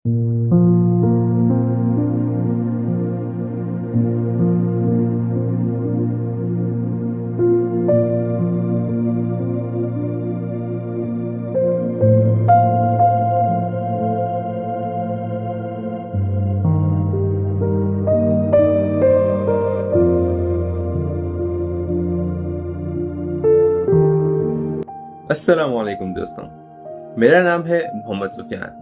अस्सलाम वालेकुम दोस्तों, मेरा नाम है मोहम्मद सुफियान।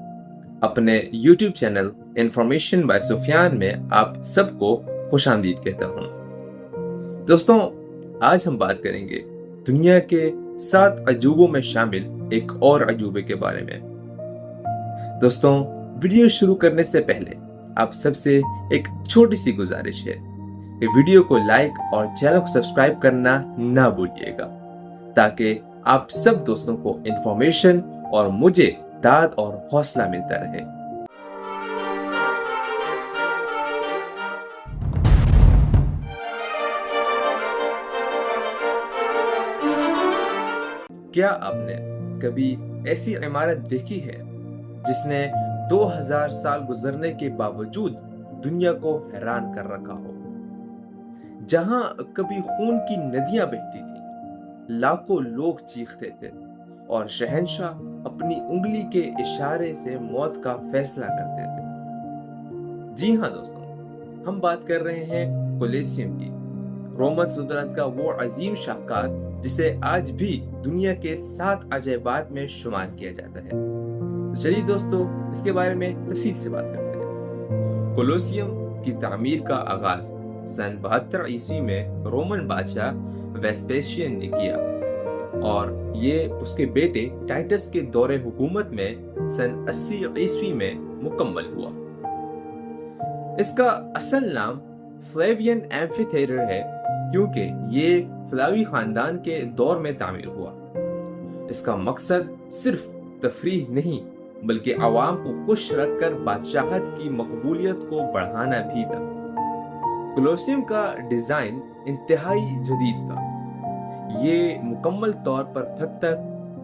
अपने YouTube channel information by Sufiyan में आप सबको खुशामदीद कहता हूँ। दोस्तों, आज हम बात करेंगे दुनिया के 7 अजूबों में शामिल एक और अजूबे के बारे में। दोस्तों, वीडियो शुरू करने से पहले आप सबसे एक छोटी सी गुजारिश है कि वीडियो को लाइक और चैनल को सब्सक्राइब करना ना भूलिएगा, ताकि आप सब दोस्तों को इंफॉर्मेशन और मुझे दाद और हौसला मिलता रहे। क्या आपने कभी ऐसी इमारत देखी है जिसने 2000 साल गुजरने के बावजूद दुनिया को हैरान कर रखा हो? जहां कभी खून की नदियां बहती थी, लाखों लोग चीखते थे और शहंशाह अपनी उंगली के इशारे से मौत का फैसला करते थे। जी हाँ दोस्तों, हम बात कर रहे हैं कोलोसियम की, रोमन सल्तनत का वो अजीम शाहकार जिसे आज भी दुनिया के 7 अजैबात में शुमार किया जाता है। तो चलिए दोस्तों, इसके बारे में तफसील से बात करते हैं। कोलोसियम की तामीर का आगाज सन 72 ईस्वी में रोमन बादशाह वेस्पेशियन ने किया और ये उसके बेटे टाइटस के दौरे हुकूमत में सन 80 ईस्वी में मुकम्मल हुआ। इसका असल नाम फ्लेवियन एम्फीथिएटर है, क्योंकि ये फ्लावी खानदान के दौर में तामीर हुआ। इसका मकसद सिर्फ तफरीह नहीं, बल्कि आवाम को खुश रखकर बादशाहत की मकबूलियत को बढ़ाना भी था। कोलोसियम का डिजाइन इंतहाई जदीद था। ये मुकम्मल तौर पर पत्थर,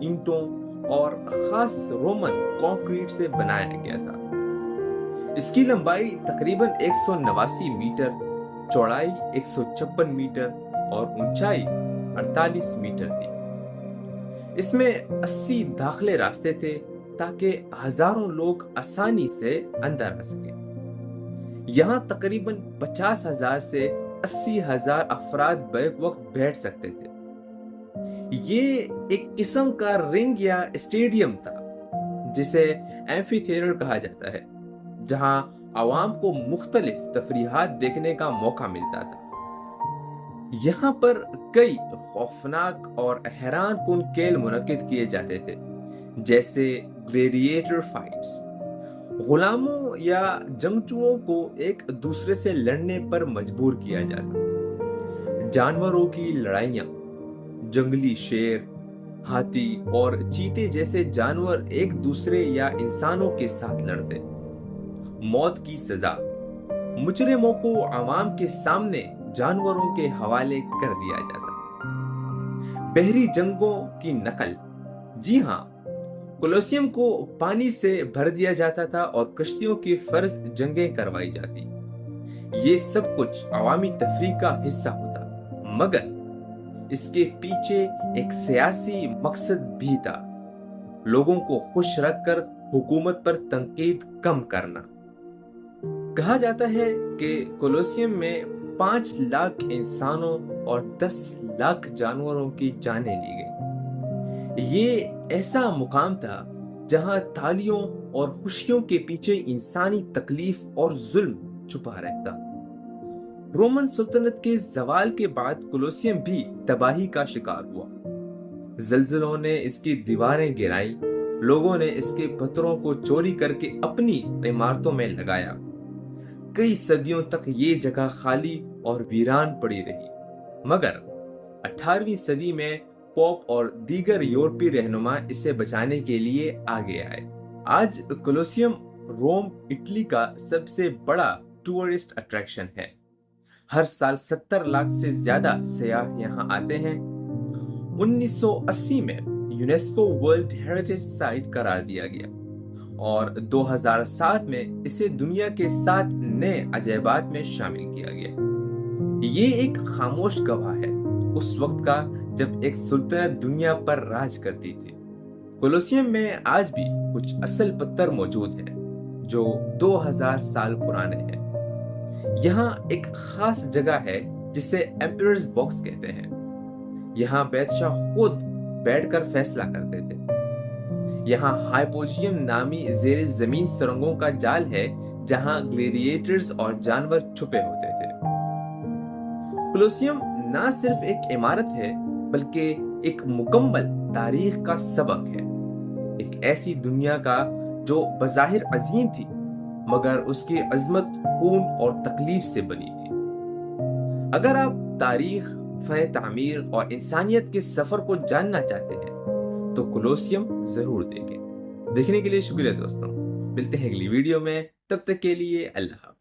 ईंटों और खास रोमन कंक्रीट से बनाया गया था। इसकी लंबाई तकरीबन 189 मीटर, चौड़ाई 156 मीटर और ऊंचाई 48 मीटर थी। इसमें 80 दाखिले रास्ते थे ताकि हजारों लोग आसानी से अंदर आ सकें। यहाँ तकरीबन 50,000 से 80,000 अफराद बैक वक्त बैठ सकते थे। ये एक किस्म का रिंग या स्टेडियम था, जिसे एम्फीथिएटर कहा जाता है, जहां आवाम को मुख्तलिफ तफरीहात देखने का मौका मिलता था। यहाँ पर कई खौफनाक और हैरान कुन खेल मुनक्किद किए जाते थे, जैसे ग्लेडिएटर फाइट्स। गुलामों या जंगजुओं को एक दूसरे से लड़ने पर मजबूर किया जाता। जानवरों की लड़ाइयां, जंगली शेर, हाथी और चीते जैसे जानवर एक दूसरे या इंसानों के साथ लड़ते। मौत की सजा, मुजरिमों को आवाम के सामने जानवरों के हवाले कर दिया जाता। बहरी जंगों की नकल, जी हाँ, कोलोसियम को पानी से भर दिया जाता था और कश्तियों की फर्ज जंगें करवाई जाती। ये सब कुछ अवामी तफरीह का हिस्सा होता, मगर इसके पीछे एक सियासी मकसद भी था, लोगों को खुश रखकर हुकूमत पर तंकीद कम करना। कहा जाता है कि कोलोसियम में 5 लाख इंसानों और 10 लाख जानवरों की जानें ली गई। ये ऐसा मुकाम था जहां तालियों और खुशियों के पीछे इंसानी तकलीफ और जुल्म छुपा रहता। रोमन सुल्तनत के जवाल के बाद कोलोसियम भी तबाही का शिकार हुआ। जल्जलों ने इसकी दीवारें गिराई, लोगों ने इसके पत्थरों को चोरी करके अपनी इमारतों में लगाया। कई सदियों तक ये जगह खाली और वीरान पड़ी रही, मगर 18वीं सदी में पोप और दीगर यूरोपीय रहनुमा इसे बचाने के लिए आगे आए। आज कोलोसियम रोम, इटली का सबसे बड़ा टूरिस्ट अट्रैक्शन है। हर साल 70 लाख से ज्यादा सयाह यहाँ आते हैं। 1980 में यूनेस्को वर्ल्ड हेरिटेज साइट करार दिया गया اور 2007 میں اسے دنیا کے 7 نئے عجائبات میں شامل کیا گیا۔ یہ ایک خاموش گواہ ہے اس وقت کا جب ایک سلطنت دنیا پر راج کرتی تھی۔ کولوسیم میں آج بھی کچھ اصل پتھر موجود ہیں جو 2000 سال پرانے ہیں۔ یہاں ایک خاص جگہ ہے جسے ایمپررز باکس کہتے ہیں۔ یہاں بادشاہ خود بیٹھ کر فیصلہ کرتے تھے۔ یہاں ہائپوجیم نامی زیر زمین سرنگوں کا جال ہے جہاں گلیڈیٹرز اور جانور چھپے ہوتے تھے۔ کولوسیم نہ صرف ایک عمارت ہے بلکہ ایک مکمل تاریخ کا سبق ہے، ایک ایسی دنیا کا جو بظاہر عظیم تھی مگر اس کی عظمت خون اور تکلیف سے بنی تھی۔ اگر آپ تاریخ، فن تعمیر اور انسانیت کے سفر کو جاننا چاہتے ہیں تو کولوسیم ضرور دیکھیں۔ دیکھنے کے لیے شکریہ دوستوں، ملتے ہیں اگلی ویڈیو میں، تب تک کے لیے اللہ حافظ۔